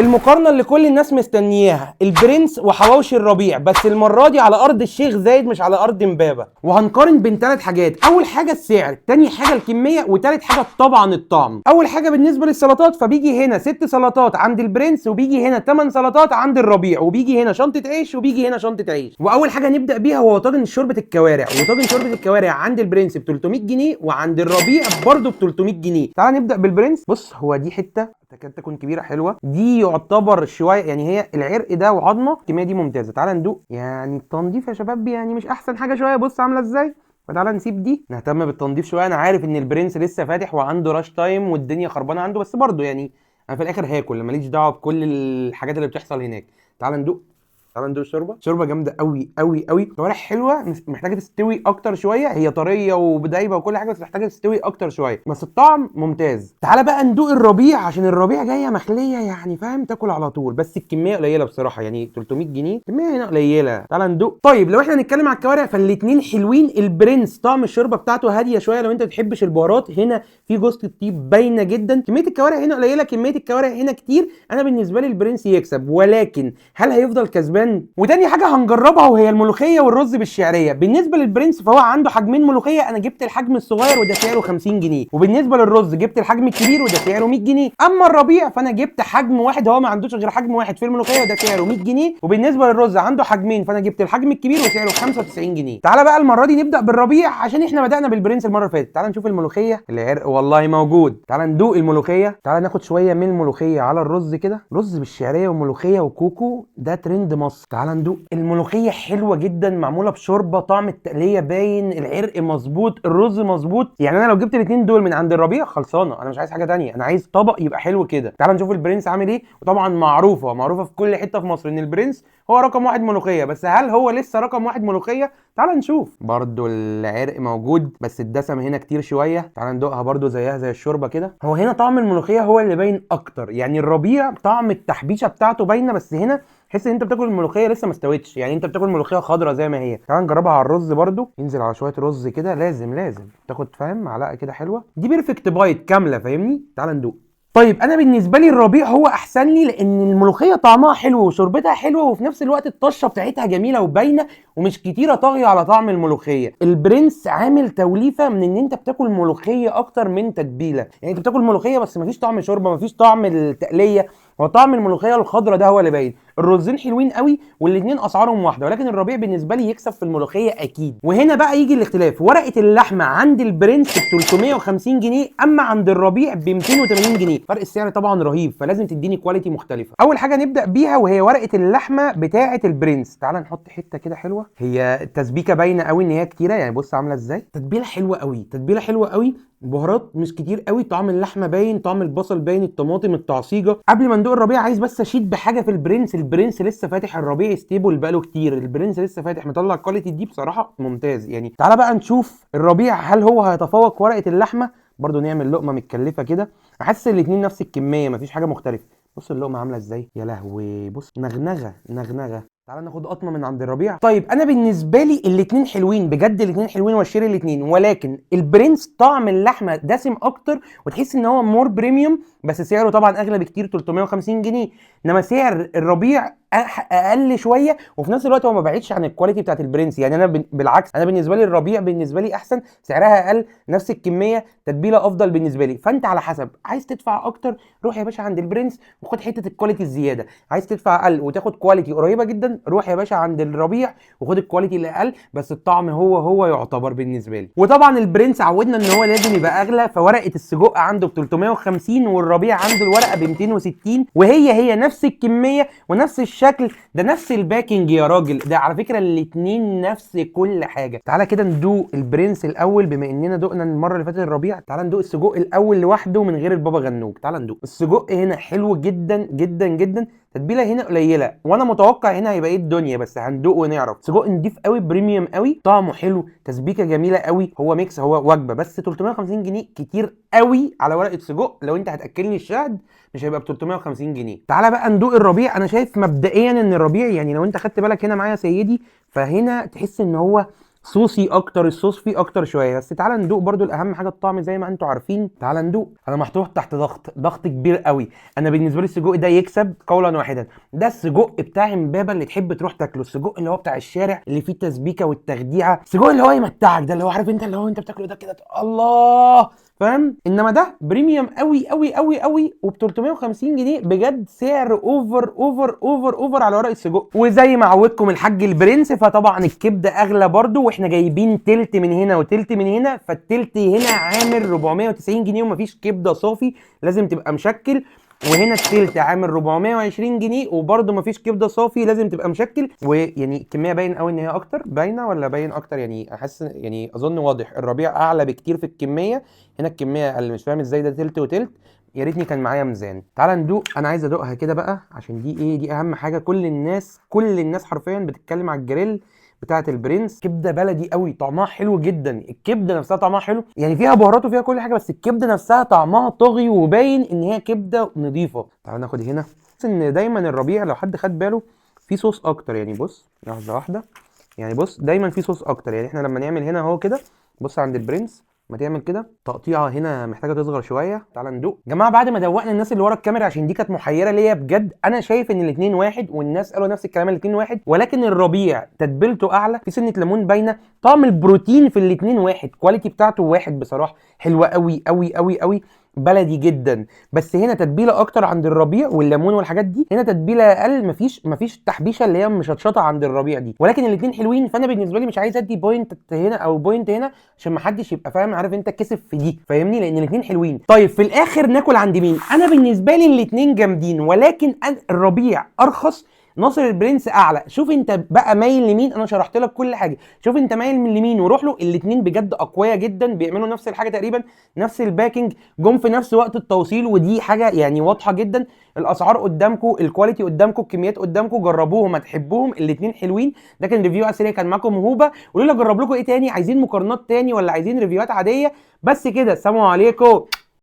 المقارنه اللي كل الناس مستنياها، البرنس وحواوشي الربيع، بس المره دي على ارض الشيخ زايد مش على ارض امبابه. وهنقارن بين 3 حاجات، اول حاجه السعر، تاني حاجه الكميه، وتالت حاجه طبعا الطعم. اول حاجه بالنسبه للسلطات، فبيجي هنا 6 سلطات عند البرنس، وبيجي هنا 8 سلطات عند الربيع، وبيجي هنا شنطه عيش، وبيجي هنا شنطه عيش. واول حاجه نبدا بيها هو طاجن شوربه الكوارع، وطاجن شوربه الكوارع عند البرنس ب 300 جنيه وعند الربيع برضه ب 300 جنيه. تعال نبدا بالبرنس. بص، هو دي حته تكاد تكون كبيره حلوه، دي يعتبر شويه يعني، هي العرق ده وعظمه، الكميه دي ممتازه. تعال ندوق. يعني التنظيف يا شباب يعني مش احسن حاجه شويه، بص عامله ازاي. فتعالى نسيب دي، نهتم بالتنظيف شويه. انا عارف ان البرنس لسه فاتح وعنده راش تايم والدنيا خربانه عنده، بس برضه يعني انا في الاخر هاكل، ماليش دعوه بكل الحاجات اللي بتحصل هناك. تعال ندوق. تعال ندوق شوربه جامده قوي قوي قوي. كوارع حلوه، محتاجه تستوي اكتر شويه، هي طريه ودايبه وكل حاجه، بس محتاجه تستوي اكتر شويه، بس الطعم ممتاز. تعال بقى ندوق الربيع، عشان الربيع جايه مخليه يعني فاهم، تاكل على طول، بس الكميه قليله بصراحه، يعني 300 جنيه كميه هنا قليله. تعال ندوق. طيب لو احنا هنتكلم على الكوارع فالاثنين حلوين. البرنس طعم الشوربه بتاعته هاديه شويه، لو انت بتحبش البهارات، هنا في جوز الطيب باينه جدا. كميه الكوارع هنا قليله، كميه الكوارع هنا كتير. انا بالنسبه لي البرنس يكسب، ولكن هل هيفضل كسبان؟ وتاني حاجه هنجربها وهي الملوخيه والرز بالشعريه. بالنسبه للبرنس فهو عنده حجمين ملوخيه، انا جبت الحجم الصغير وده سعره 50 جنيه، وبالنسبه للرز جبت الحجم الكبير وده سعره 100 جنيه. اما الربيع فانا جبت حجم واحد، هو ما عندوش غير حجم واحد في الملوخيه وده سعره 100 جنيه، وبالنسبه للرز عنده حجمين، فانا جبت الحجم الكبير وسعره 95 جنيه. تعالى بقى المره دي نبدا بالربيع، عشان احنا بدانا بالبرنس المره اللي فاتت. تعالى نشوف الملوخيه. العرق والله موجود. تعالى ندوق الملوخيه. تعالى ناخد شويه من الملوخيه على الرز كده، رز بالشعريه وملوخيه وكوكو، ده ترند مصر. تعالى ندوق. الملوخيه حلوه جدا، معموله بشوربه، طعم التقليه باين، العرق مظبوط، الرز مظبوط. يعني انا لو جبت الاثنين دول من عند الربيع خلصانه، انا مش عايز حاجه ثانيه، انا عايز طبق يبقى حلو كده. تعال نشوف البرنس عامل ايه. وطبعا معروفه في كل حته في مصر ان البرنس هو رقم 1 ملوخيه، بس هل هو لسه رقم 1 ملوخيه؟ تعال نشوف. برضو العرق موجود، بس الدسم هنا كتير شويه. تعال ندوقها برضو زيها زي الشوربه كده. هو هنا طعم الملوخيه هو اللي باين اكتر، يعني الربيع طعم التحبيشه بتاعته باينه، بس هنا تحس ان انت بتاكل الملوخيه لسه ما استوتش، يعني انت بتاكل ملوخيه خضراء زي ما هي. تعال نجربها على الرز برضو. ينزل على شويه رز كده، لازم تاخد فاهم معلقه كده حلوه، دي بيرفكت بايت كامله فاهمني. تعال ندوق. طيب انا بالنسبه لي الربيع هو احسن لي، لان الملوخيه طعمها حلو وشوربتها حلوه، وفي نفس الوقت الطشه بتاعتها جميله وباينه ومش كتيره طاغيه على طعم الملوخيه. البرنس عامل توليفه من ان انت بتاكل ملوخيه اكتر من تتبيله، يعني انت بتاكل ملوخيه بس مفيش طعم شوربه، مفيش طعم التقليه، هو طعم الملوخيه الخضراء ده هو اللي باين. الرزين حلوين قوي والاثنين اسعارهم واحده، ولكن الربيع بالنسبه لي يكسب في الملوخيه اكيد. وهنا بقى يجي الاختلاف، ورقه اللحمه عند البرنس ب 350 جنيه، اما عند الربيع ب 280 جنيه. فرق السعر طبعا رهيب، فلازم تديني كواليتي مختلفه. اول حاجه نبدا بيها وهي ورقه اللحمه بتاعه البرنس. تعال نحط حته كده حلوه، هي التسبيكه باينه قوي ان هي كتيره، يعني بص عامله ازاي، تتبيله حلوه قوي، تتبيله حلوه قوي، بهارات مش كتير قوي، طعم اللحمه باين، طعم البصل باين، الطماطم، التعصيجه. قبل ما ندوق الربيع عايز بس اشيد بحاجه في البرنس. البرنس لسه فاتح، الربيع ستيبل بقاله كتير، البرنس لسه فاتح مطلع الكواليتي دي بصراحه ممتاز. يعني تعالى بقى نشوف الربيع هل هو هيتفوق ورقه اللحمه. برضو نعمل لقمه متكلفه كده، احس الاثنين نفس الكميه مفيش حاجه مختلفه. بص اللقمه عامله ازاي، يا لهوي، بص نغنغه. تعال ناخد قطمه من عند الربيع. طيب انا بالنسبه لي الاثنين حلوين بجد، الاثنين حلوين واشتري الاثنين، ولكن البرنس طعم اللحمه دسم اكتر، وتحس ان هو مور بريميوم، بس سعره طبعا اغلى بكتير 350 جنيه. انما سعر الربيع اقل شويه، وفي نفس الوقت هو ما بعيدش عن الكواليتي بتاعت البرنس. يعني انا بالعكس، انا بالنسبه لي الربيع بالنسبه لي احسن، سعرها اقل، نفس الكميه، تتبيله افضل بالنسبه لي. فانت على حسب، عايز تدفع اكتر روح يا باشا عند البرنس وخد حته الكواليتي الزياده، عايز تدفع اقل وتاخد كواليتي قريبه جدا روح يا باشا عند الربيع وخد الكواليتي الاقل، بس الطعم هو يعتبر بالنسبه لي. وطبعا البرنس عودنا ان هو لازم يبقى اغلى، فورقه السجق عنده ب 350 والربيع عنده الورقه ب 260، وهي نفس الكميه ونفس الشكل، ده نفس الباكينج يا راجل، ده على فكره الاثنين نفس كل حاجه. تعالى كده ندوق البرنس الاول، بما اننا دقنا المره اللي فاتت الربيع. تعالى ندوق السجق الاول لوحده من غير البابا غنوج. تعالى ندوق السجق. هنا حلو جدا جدا جدا، تتبيله هنا قليله، وانا متوقع هنا هيبقى ايه الدنيا، بس هندوق ونعرف. سجق نضيف قوي، بريميوم قوي، طعمه حلو، تسبيكه جميله قوي، هو ميكس، هو وجبه، بس 350 جنيه كتير قوي على ورقه سجق. لو انت هتاكلني الشهد مش هيبقى ب 350 جنيه. تعالى بقى ندوق الربيع. انا شايف مبدئيا ان الربيع، يعني لو انت خدت بالك هنا معايا سيدي، فهنا تحس ان هو صوصي اكتر، الصوص فيه اكتر شويه. بس تعالى ندوق برضو، الاهم حاجه الطعم زي ما انتم عارفين. تعالى ندوق. انا محطوط تحت ضغط كبير قوي. انا بالنسبه لي السجق ده يكسب قولا واحدا. ده السجق بتاع امبابه اللي تحب تروح تاكله، السجق اللي هو بتاع الشارع اللي فيه التسبيكه والتخديعه، السجق اللي هو يمتعك ده، اللي هو عارف انت اللي هو انت بتاكله ده كده الله، فاهم؟ انما ده بريميوم قوي قوي قوي قوي، وب 350 جنيه بجد سعر اوفر اوفر اوفر اوفر على ورق السجق. وزي ما عودكم الحاج البرنس، فطبعا الكبده اغلى برضو، واحنا جايبين تلت من هنا وتلت من هنا، فالتلت هنا عامل 490 جنيه ومفيش كبده صافي، لازم تبقى مشكل. وهنا التلت عامل 420 جنيه وبرده مفيش كبده صافي، لازم تبقى مشكل. ويعني الكميه باين قوي ان هي اكتر، باينه ولا باين اكتر؟ يعني احس يعني اظن واضح الربيع اعلى بكتير في الكميه، هنا الكميه اقل. مش فاهم ازاي ده تلت وتلت، يا ريتني كان معايا ميزان. تعال ندوق. انا عايز ادوقها كده بقى عشان دي ايه، دي اهم حاجه. كل الناس حرفيا بتتكلم على الجريل بتاعه البرنس. كبده بلدي قوي، طعمها حلو جدا، الكبده نفسها طعمها حلو، يعني فيها بهارات وفيها كل حاجه، بس الكبده نفسها طعمها طاغي وباين ان هي كبده نظيفه. تعال ناخد هنا. بس ان دايما الربيع لو حد خد باله في صوص اكتر، يعني بص لحظه واحده، يعني بص دايما في صوص اكتر. يعني احنا لما نعمل هنا اهو كده، بص عند البرنس ما تعمل كده تقطيعه هنا محتاجه تصغر شويه. تعال ندوق يا جماعه بعد ما دوقنا الناس اللي ورا الكاميرا، عشان دي كانت محيره ليا بجد. انا شايف ان الاثنين واحد، والناس قالوا نفس الكلام الاثنين واحد، ولكن الربيع تتبيلته اعلى، في سنه ليمون باينه، طعم البروتين في الاثنين واحد، كواليتي بتاعته واحد بصراحه، حلوه قوي قوي قوي قوي، بلدي جدا. بس هنا تتبيله اكتر عند الربيع والليمون والحاجات دي، هنا تتبيله اقل، مفيش تحبيشه اللي هي مشطشطه عند الربيع دي، ولكن الاثنين حلوين. فانا بالنسبه لي مش عايز ادي بوينت هنا او بوينت هنا عشان ما حدش يبقى فاهم عارف انت كسب في دي، فاهمني؟ لان الاثنين حلوين. طيب في الاخر ناكل عند مين؟ انا بالنسبه لي الاثنين جامدين، ولكن الربيع ارخص، ناصر البرنس اعلى. شوف انت بقى مايل لمين، انا شرحت لك كل حاجه، شوف انت مايل من لمين وروح له. الاثنين بجد اقوياء جدا، بيعملوا نفس الحاجه تقريبا، نفس الباكينج، جم في نفس وقت التوصيل، ودي حاجه يعني واضحه جدا. الاسعار قدامكم، الكواليتي قدامكم، الكميات قدامكم، جربوهم هتحبوهم، الاثنين حلوين. ده كان ريفيو اساسي، كان معاكم هوبا. قولوا لي اجرب لكم ايه تاني، عايزين مقارنات تاني ولا عايزين ريفيوهات عاديه؟ بس كده، السلام عليكم.